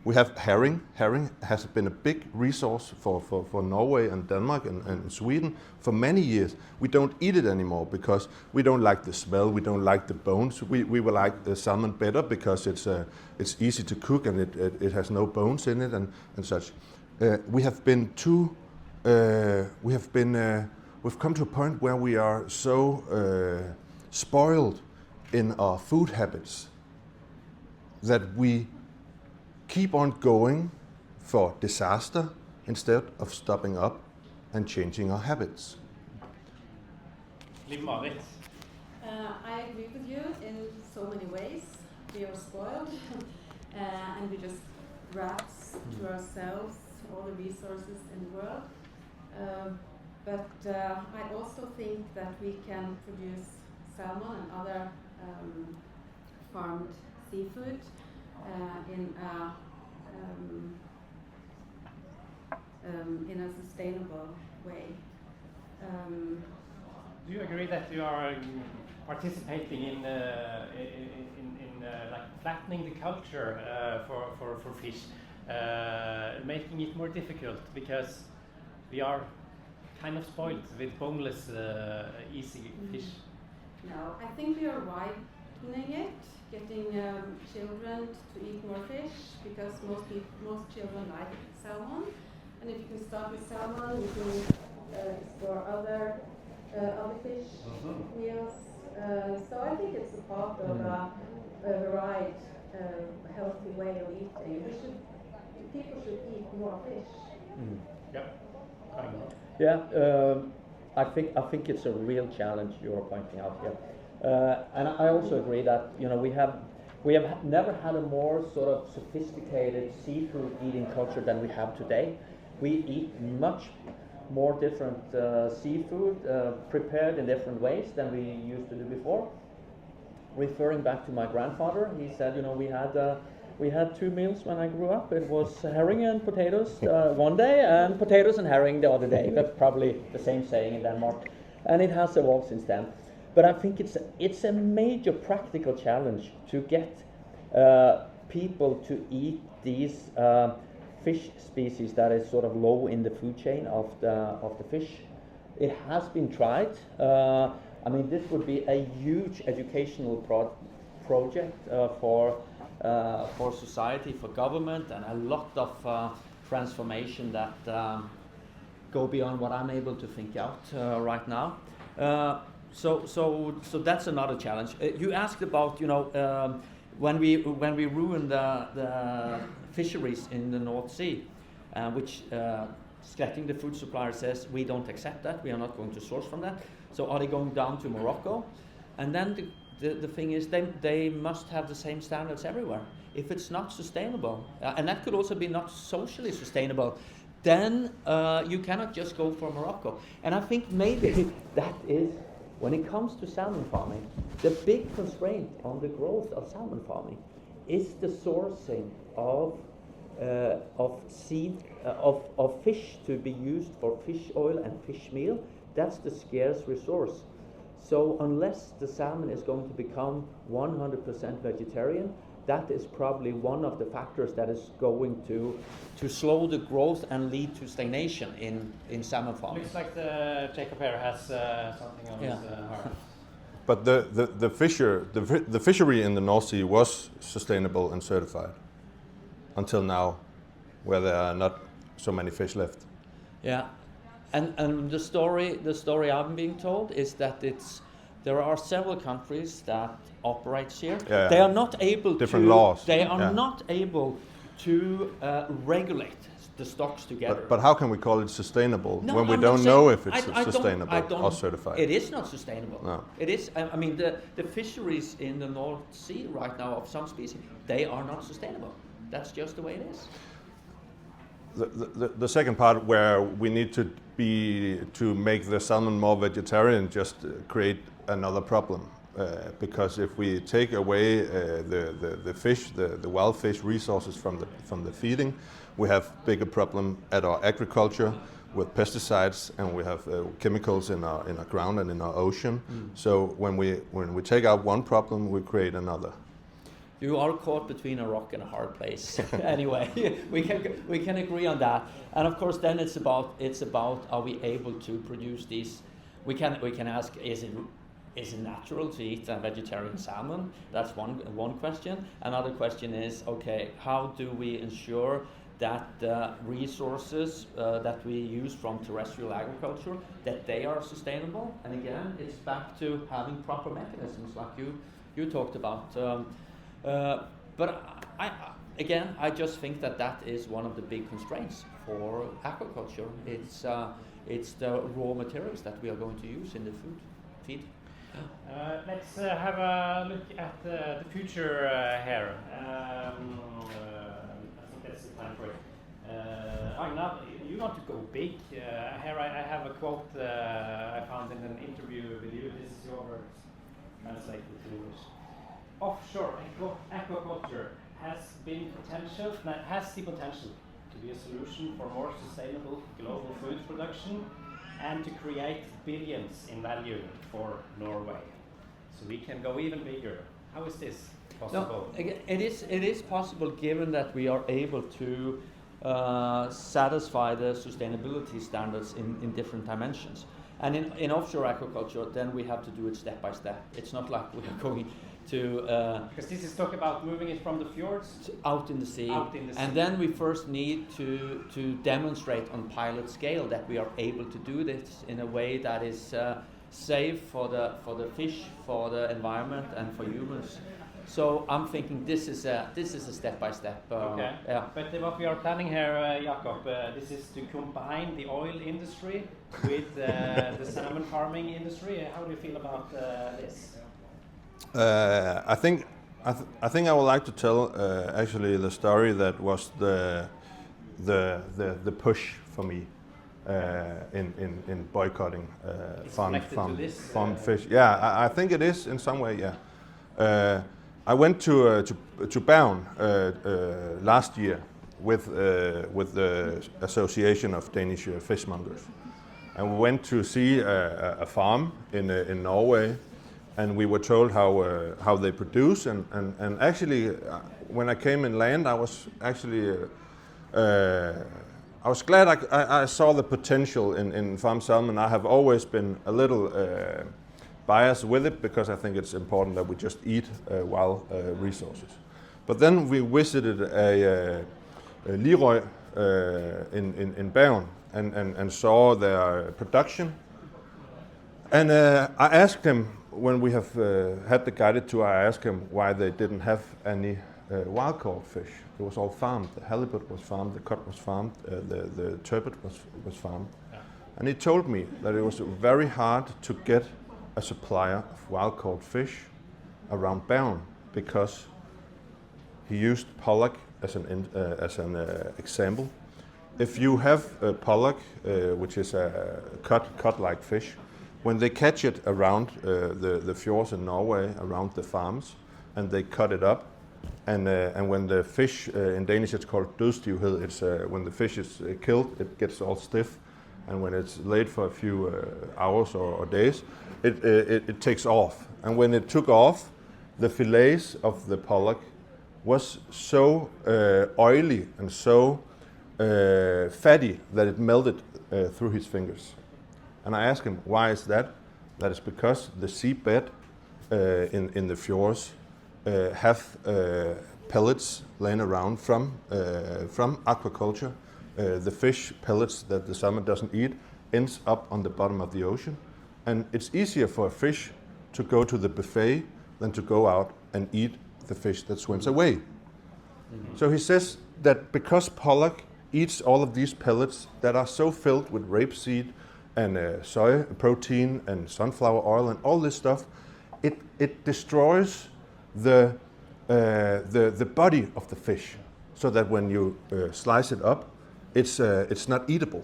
We have herring. Herring has been a big resource for Norway and Denmark and Sweden for many years. We don't eat it anymore because we don't like the smell, we don't like the bones. We will like the salmon better because it's easy to cook and it has no bones in it and such. We've come to a point where we are so spoiled in our food habits that we keep on going for disaster instead of stopping up and changing our habits. Liv-Marit. I agree with you in so many ways. We are spoiled and we just grasp to ourselves all the resources in the world. But I also think that we can produce salmon and other farmed seafood in a sustainable way. Do you agree that you are participating in like flattening the culture for fish, making it more difficult because we are kind of spoiled with boneless, easy fish? No, I think we are widening it, getting children to eat more fish because most children like salmon, and if you can start with salmon, you can explore other fish meals. So I think it's a part of a varied, healthy way of eating. People should eat more fish. Yep. Yeah, I think it's a real challenge you're pointing out here, and I also agree that we have never had a more sort of sophisticated seafood eating culture than we have today. We eat much more different seafood prepared in different ways than we used to do before. Referring back to my grandfather, he said, we had two meals when I grew up. It was herring and potatoes one day, and potatoes and herring the other day. That's probably the same saying in Denmark, and it has evolved since then. But I think it's a major practical challenge to get people to eat these fish species that is sort of low in the food chain of the fish It has been tried. I mean, this would be a huge educational project for society, for government, and a lot of transformation that go beyond what I'm able to think out right now. So that's another challenge. You asked about, you know, when we ruin the fisheries in the North Sea, which Skretting, the food supplier, says we don't accept that. We are not going to source from that. So are they going down to Morocco? And then the thing is, they must have the same standards everywhere. If it's not sustainable, and that could also be not socially sustainable, then you cannot just go for Morocco. And I think maybe that is, when it comes to salmon farming, the big constraint on the growth of salmon farming is the sourcing of seed of fish to be used for fish oil and fish meal. That's the scarce resource. So unless the salmon is going to become 100% vegetarian, that is probably one of the factors that is going to slow the growth and lead to stagnation in salmon farming. Looks like Jakob here has something on his heart. But the fishery in the North Sea was sustainable and certified until now, where there are not so many fish left. Yeah, and the story I'm being told is that there are several countries that operate here. Yeah. They are not able Different laws. They are not able to regulate the stocks together. But how can we call it sustainable when we I'm don't not know saying- if it's I sustainable don't- or certified? It is not sustainable. No. It is. I mean, the fisheries in the North Sea right now of some species, they are not sustainable. That's just the way it is. The second part, where we need to make the salmon more vegetarian, just create another problem, because if we take away the fish, the wild fish resources from the feeding, we have bigger problem at our agriculture with pesticides, and we have chemicals in our ground and in our ocean. So when we take out one problem, we create another. You are caught between a rock and a hard place. Anyway, we can agree on that. And of course, then it's about are we able to produce these? We can ask, is it natural to eat a vegetarian salmon? That's one question. Another question is, okay, how do we ensure that the resources that we use from terrestrial agriculture, that they are sustainable? And again, it's back to having proper mechanisms like you talked about. But I just think that is one of the big constraints for aquaculture. It's the raw materials that we are going to use in the feed. Let's have a look at the future here. I think that's the time for it. Agnar, you want to go big. Here I have a quote I found in an interview with you. This is your words, translated to English. Offshore aquaculture has the potential to be a solution for more sustainable global food production and to create billions in value for Norway. So we can go even bigger. How is this possible? No, it is possible, given that we are able to satisfy the sustainability standards in different dimensions. And in offshore aquaculture, then we have to do it step by step. It's not like we are going to because this is talk about moving it from the fjords out in the sea. And then we first need to demonstrate on pilot scale that we are able to do this in a way that is safe for the fish, for the environment, and for humans. So I'm thinking this is a step by step. Okay. Yeah. But what we are planning here, Jakob, this is to combine the oil industry with the salmon farming industry. How do you feel about this? I think I would like to tell actually the story that was the push for me in boycotting farmed fish. Yeah, I think it is in some way. Yeah, I went to Bergen last year with the Association of Danish Fishmongers, and we went to see a farm in Norway. And we were told how they produce, and actually when I came in land, I was actually I was glad I saw the potential in farm salmon. I have always been a little biased with it because I think it's important that we just eat wild resources. But then we visited a Leroy in Bergen and saw their production. And I asked him, when we have had the guided tour, I asked him why they didn't have any wild caught fish. It was all farmed. The halibut was farmed, the cod was farmed, the turbot was farmed. Yeah. And he told me that it was very hard to get a supplier of wild caught fish around Bergen because he used pollock as an example. If you have a pollock, which is a cod-like fish, when they catch it around the fjords in Norway, around the farms, and they cut it up, and when the fish, in Danish it's called dødstivhed, it's when the fish is killed, it gets all stiff, and when it's laid for a few hours or days, it takes off. And when it took off, the fillets of the pollock was so oily and so fatty that it melted through his fingers. And I asked him, why is that? That is because the seabed in the fjords have pellets laying around from aquaculture. The fish pellets that the salmon doesn't eat ends up on the bottom of the ocean. And it's easier for a fish to go to the buffet than to go out and eat the fish that swims away. Mm-hmm. So he says that because pollock eats all of these pellets that are so filled with rapeseed and soy protein and sunflower oil and all this stuff, it destroys the body of the fish, so that when you slice it up, it's not eatable.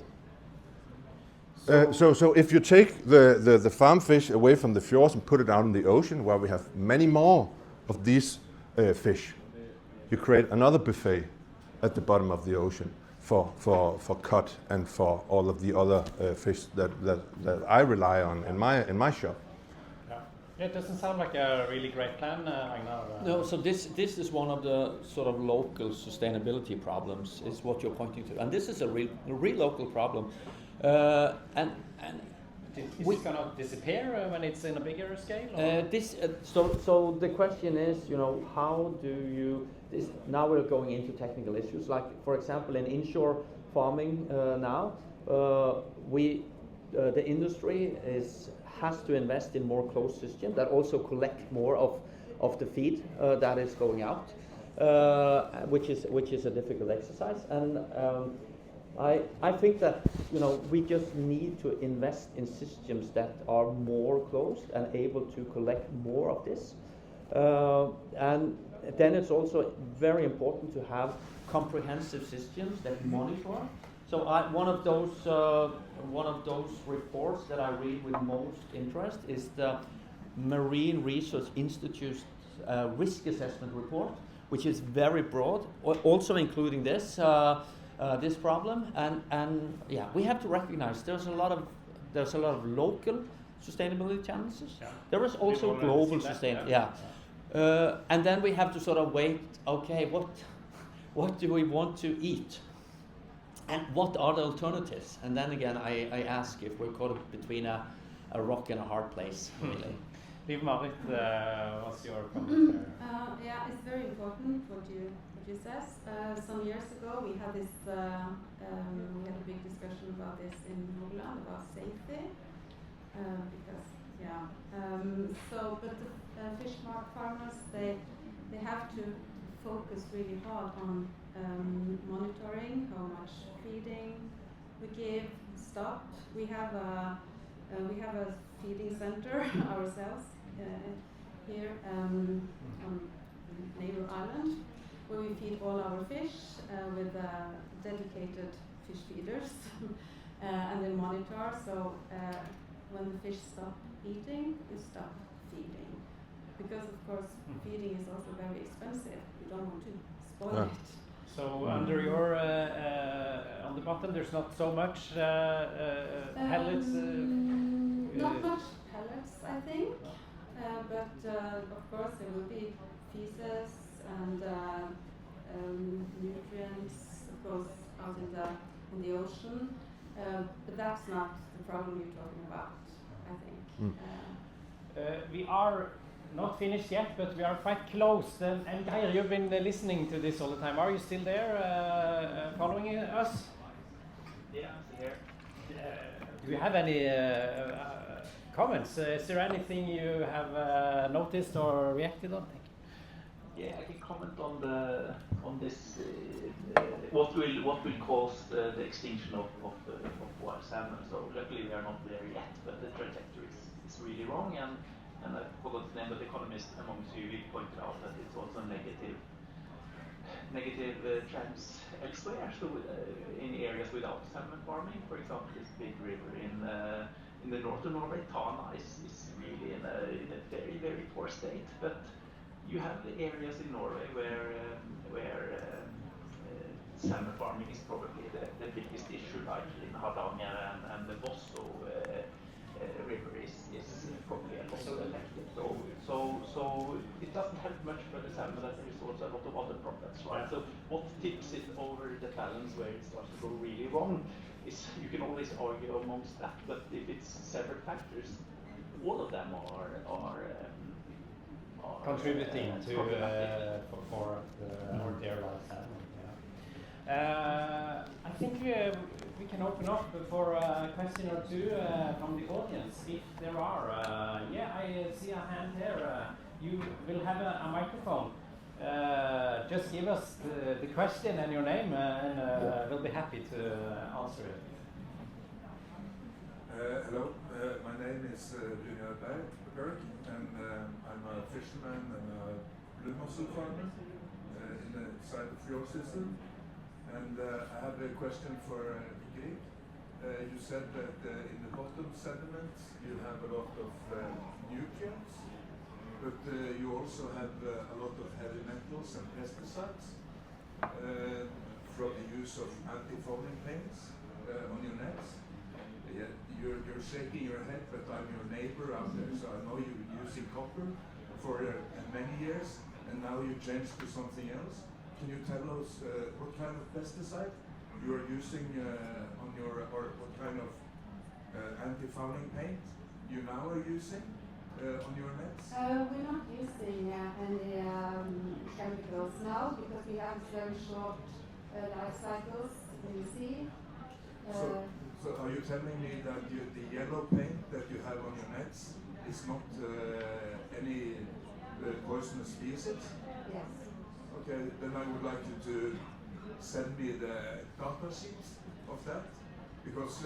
So if you take the farm fish away from the fjords and put it out in the ocean, where we have many more of these fish, you create another buffet at the bottom of the ocean for cod and for all of the other fish that I rely on in my shop. Yeah, it doesn't sound like a really great plan, Agnar. No, so this is one of the sort of local sustainability problems, is what you're pointing to, and this is a real local problem. And is it going to disappear when it's in a bigger scale? So the question is, how do you? Now we're going into technical issues, like for example in inshore farming now, the industry has to invest in more closed systems that also collect more of the feed that is going out, which is a difficult exercise. And I think that we just need to invest in systems that are more closed and able to collect more of this. And then it's also very important to have comprehensive systems that monitor. So one of those reports that I read with most interest is the Marine Research Institute's risk assessment report, which is very broad, also including this problem. And yeah, we have to recognize there's a lot of local sustainability challenges. Yeah. There is also global sustainability. Yeah. And then we have to sort of wait. Okay, what do we want to eat? And what are the alternatives? And then again, I ask if we're caught between a rock and a hard place, really. Liv-Marit, what's your comment there? Yeah, it's very important what you said. Some years ago, we had this. We had a big discussion about this in Norge about safety, because but the fish farmers they have to focus really hard on monitoring how much feeding we give, stop. We have a feeding center ourselves here on neighbor island, where we feed all our fish with dedicated fish feeders and then monitor. So when the fish stop eating, we stop feeding, because of course feeding is also very expensive. We don't want to spoil it. So under your on the bottom, there's not so much pellets. Not much pellets, I think, but of course there will be feces and nutrients, of course, out in the in the ocean. But that's not the problem you're talking about, I think. We are not finished yet, but we are quite close. And Geir, you've been listening to this all the time. Are you still there, following us? Yeah, I'm still here. Do you have any comments? Is there anything you have noticed or reacted on? Yeah, I can comment on this. What will cause the extinction of wild salmon? So luckily we are not there yet, but the trajectory is really wrong. And I forgot the name, but the economist amongst you pointed out that it's also negative trends elsewhere. So in areas without salmon farming, for example, this big river in the northern Norway, Tana is really in a very, very poor state. But you have the areas in Norway where salmon farming is probably the biggest issue, like in Hardanger and the Vosso river is probably a lot affected. So it doesn't help much for the salmon that there is also a lot of other problems, right? So what tips it over the balance where it starts to go really wrong is you can always argue amongst that, but if it's several factors, all of them are contributing to for their life salmon. Yeah. I think we can open up for a question or two from the audience, if there are. Yeah, I see a hand here. You will have a microphone. Just give us the question and your name, and we'll be happy to answer it. Hello, my name is Berg, and I'm a fisherman and a blue mussel farmer in the side of fjord system. And I have a question for Grieg. You said that in the bottom sediments you have a lot of nutrients, but you also have a lot of heavy metals and pesticides from the use of anti-fouling paints on your nets. Yeah, you're shaking your head, but I'm your neighbor out there, so I know you're using copper for many years, and now you changed to something else. Can you tell us what kind of pesticide you are using on your, or what kind of anti-fouling paint you now are using on your nets? We're not using any chemicals now because we have very short life cycles in the sea. So are you telling me that the yellow paint that you have on your nets is not any poisonous species? Yes. Okay, then I would like you to send me the data sheets of that, because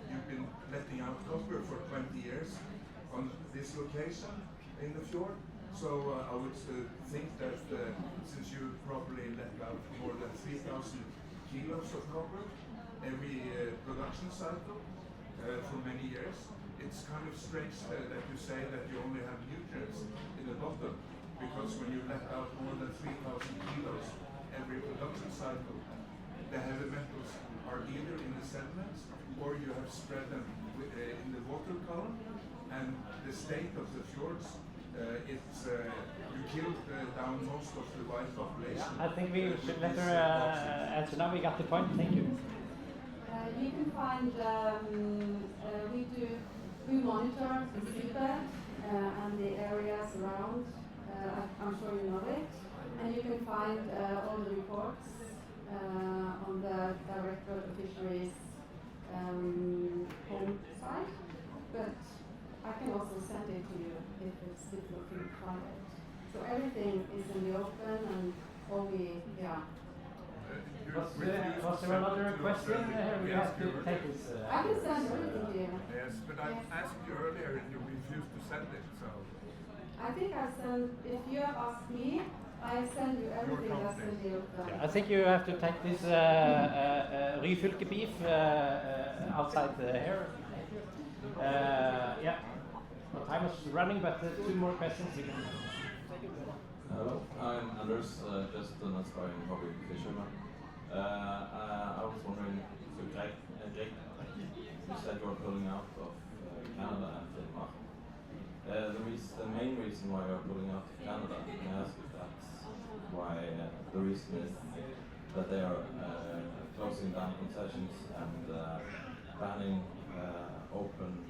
you've been letting out copper for 20 years on this location in the fjord. So I would think that since you probably let out more than 3,000 kilos of copper every production cycle for many years, it's kind of strange that you say that you only have nutrients in the bottom, because when you let out more than 3,000 kilos every production cycle, the heavy metals are either in the sediments or you have spread them in the water column, and the state of the fjords, you killed down most of the wild population. I think we should let her answer now. We got the point. Thank you. You can find, we monitor the seabed and the areas around. I'm sure you know it. And you can find all the reports on the Directorate of Fisheries home site. But I can also send it to you if it's difficult to find it. So everything is in the open, and only, yeah. Was there another question? We have to take this. I can send everything to you. Yes, but I asked you earlier and you refused to send it, so. I think I send, if you have asked me, I send you everything that's in the open. I think you have to take this Ryfylke beef outside here. Yeah. Well, time is running, but two more questions. You can take it. Hello, I'm Anders, just an aspiring hobby fisherman. I was wondering, so Grieg, you said you are pulling out of Canada and Denmark. The main reason why you are pulling out of Canada, can I ask if that's why the reason is that they are closing down concessions and banning open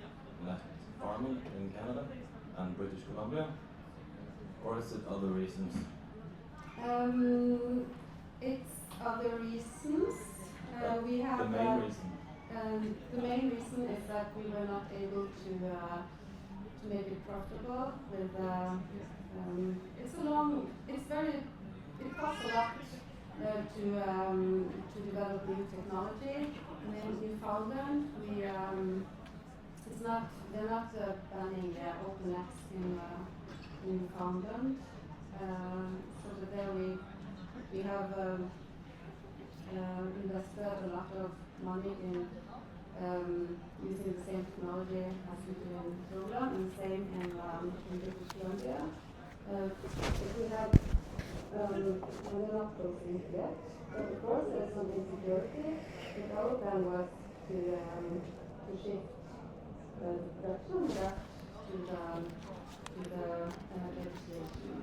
net farming in Canada and British Columbia, or is it other reasons? It's other reasons. We have the main reason. The main reason is that we were not able to make it profitable. With it costs a lot to develop new technology. And in Newfoundland, they're not banning open nets in Newfoundland. So there we have invested a lot of money in using the same technology as we do in Norge, and same in British Columbia. We have, we're not closing yet, but of course there's some insecurity. But our plan was to shift the production back to the legislation.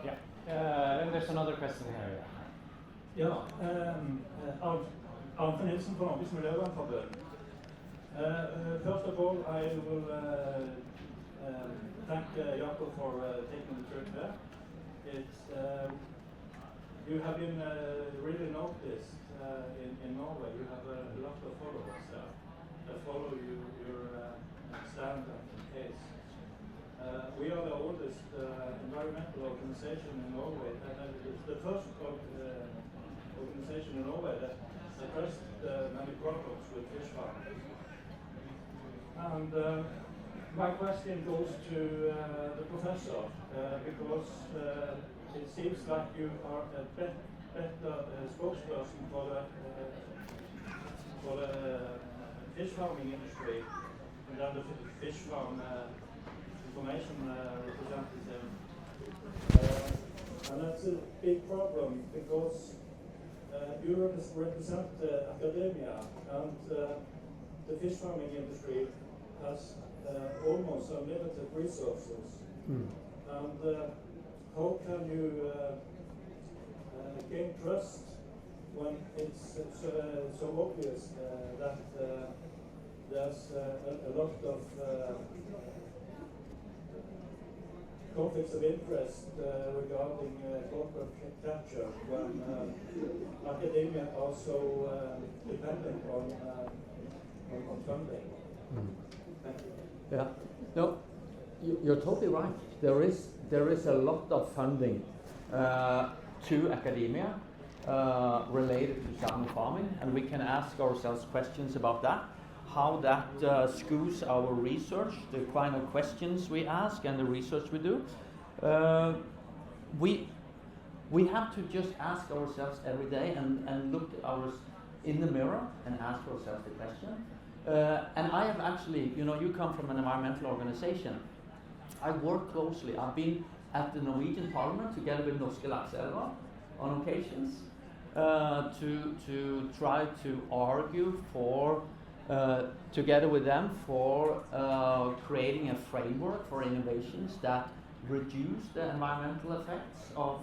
Yeah. And there's another question here. Ja, Arnfinn Nilsen fra Norges Miljøvernforbund. First of all, I will thank Jakob for taking the trip there. It's you have been really noticed in Norway. You have a lot of followers there that follow your stand and case. We are the oldest environmental organization in Norway, and it's the first organization in Norway that addressed many problems with fish farming. And my question goes to the professor, because it seems like you are a better spokesperson for the fish farming industry than the fish farm information representative. And that's a big problem, because you represent academia, and the fish farming industry has almost unlimited resources. And how can you gain trust when it's so obvious that there's a lot of conflicts of interest regarding corporate capture when academia are so dependent on funding? Thank you. Yeah, no, you're totally right. There is a lot of funding to academia related to salmon farming, and we can ask ourselves questions about that. How that skews our research, the kind of questions we ask and the research we do. We have to just ask ourselves every day and look in the mirror and ask ourselves the question. And I have actually, you come from an environmental organization. I work closely. I've been at the Norwegian Parliament together with Norges Laksegate on occasions to try to argue for, together with them, for creating a framework for innovations that reduce the environmental effects of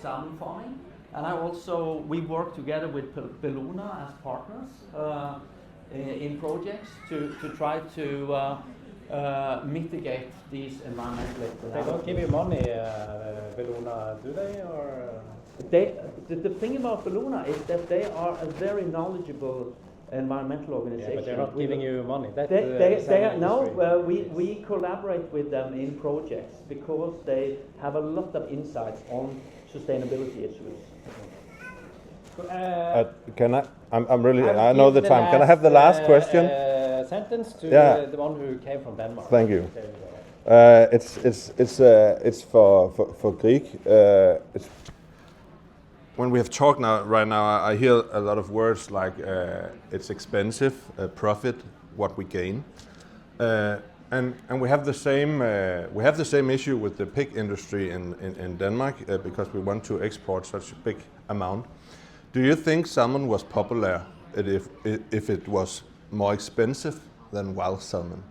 salmon farming. And we work together with Bellona as partners in projects to try to mitigate these environmental externalities. They don't give you money, Bellona, do they? Or the thing about Bellona is that they are a very knowledgeable environmental organization. Yeah, but they're not giving you money. We collaborate with them in projects because they have a lot of insights on sustainability issues. Can I? I'm really. I know the time. Can I have the last question? Sentence to the one who came from Denmark. Thank you. It's for Grieg. It's when we have talked right now, I hear a lot of words like it's expensive, profit, what we gain, and we have the same issue with the pig industry in Denmark because we want to export such a big amount. Do you think salmon was popular if it was more expensive than wild salmon?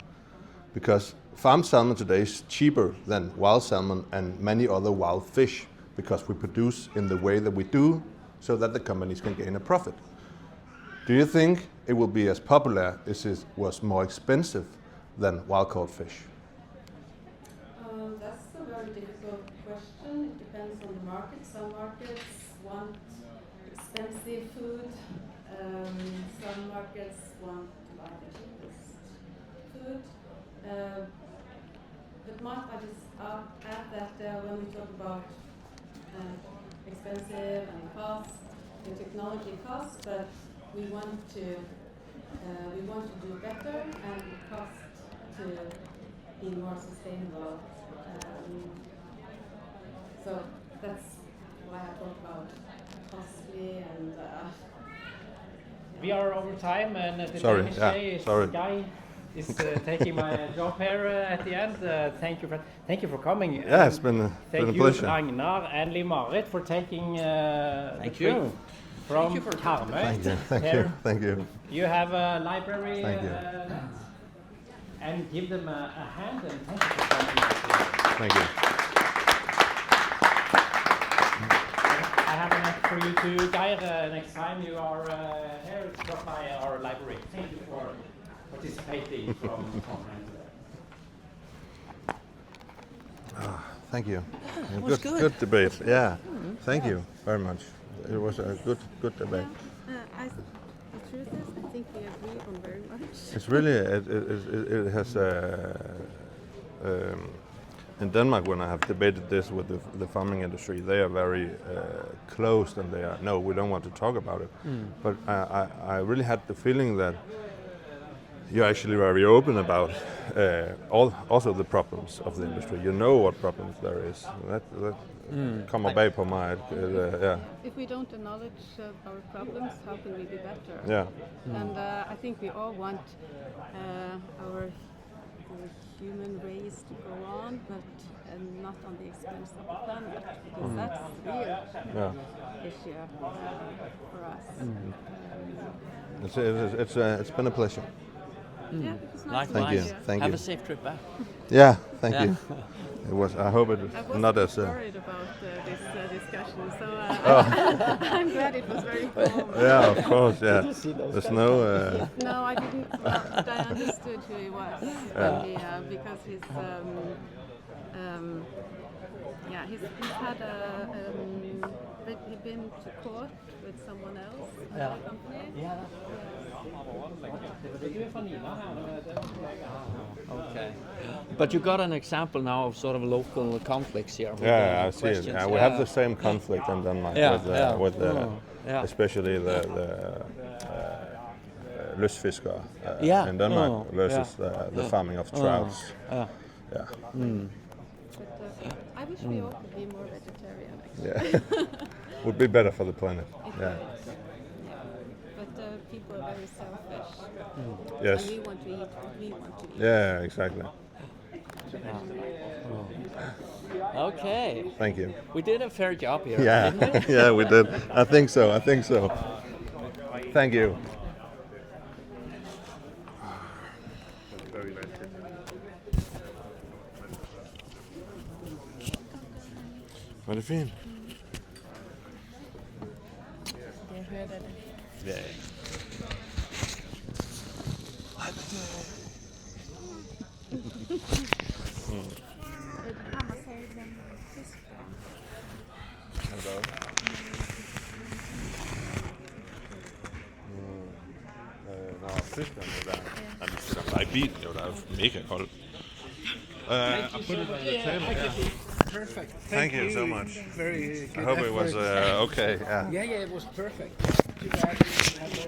Because farm salmon today is cheaper than wild salmon and many other wild fish because we produce in the way that we do so that the companies can gain a profit. Do you think it will be as popular as it was more expensive than wild-caught fish? That's a very difficult question. It depends on the market. Some markets want expensive food. Some markets want to buy the cheapest food. But I just add that when we talk about expensive and cost, the technology costs, but we want to do better and it costs to be more sustainable. So that's why I talk about costly and. We are over time, and the Sorry, Danish yeah, day is sorry. Guy is taking my job here at the end. Thank you for coming. Yeah, it's been a Thank pleasure. you, Ragnar and Liv-Marit, for taking the you. trip from Thank you for Karmøy. Thank you. You have a library, Thank you. and give them a hand, and thank you for coming. Thank you. I have an act for you too, Geir. Next time you are here, stop by our library. Thank you for participating from Thank you. It was good. Good debate. Yeah. Thank you very much. It was a good debate. The truth is, I think we agree on very much. It's really it has in Denmark, when I have debated this with the farming industry, they are very closed and they are no, we don't want to talk about it. But I really had the feeling that you're actually very open about also the problems of the industry. You know what problems there is. That kommer bag på mig. Yeah. If we don't acknowledge our problems, how can we be better? Yeah. And I think we all want our human race to go on, but not on the expense of the planet, because that's the real issue for us. It's been a pleasure. Yeah, it was nice. Thank you. Thank Have you. a safe trip back. Yeah, thank you. It was. I hope it was not as. Worried about this discussion, so I'm glad it was very calm. Yeah, of course. Yeah. There's no. No, I didn't. But I understood who he was because he's had he'd been to court with someone else in the company. Okay. But you got an example now of sort of local conflicts here. Yeah, I see it. Yeah, we have the same conflict in Denmark with especially the lystfiskere in Denmark versus the farming of trouts. But I wish we all could be more vegetarian, actually. Yeah, would be better for the planet. Yeah. But people are very selfish. Yes. And we want to eat what we want to eat. Yeah, exactly. Okay. Thank you. We did a fair job here. Yeah, Didn't we? yeah, we did. I think so. Thank you. Var det fint? Jeg hørte det. Ja. Fiskerne der. Nej, vi sidder bare i bilen, jo, der er jo mega koldt. I put it on the table, yeah. Perfect. Thank you so much. Very good. I hope it was okay. Yeah. Yeah, it was perfect. Too bad.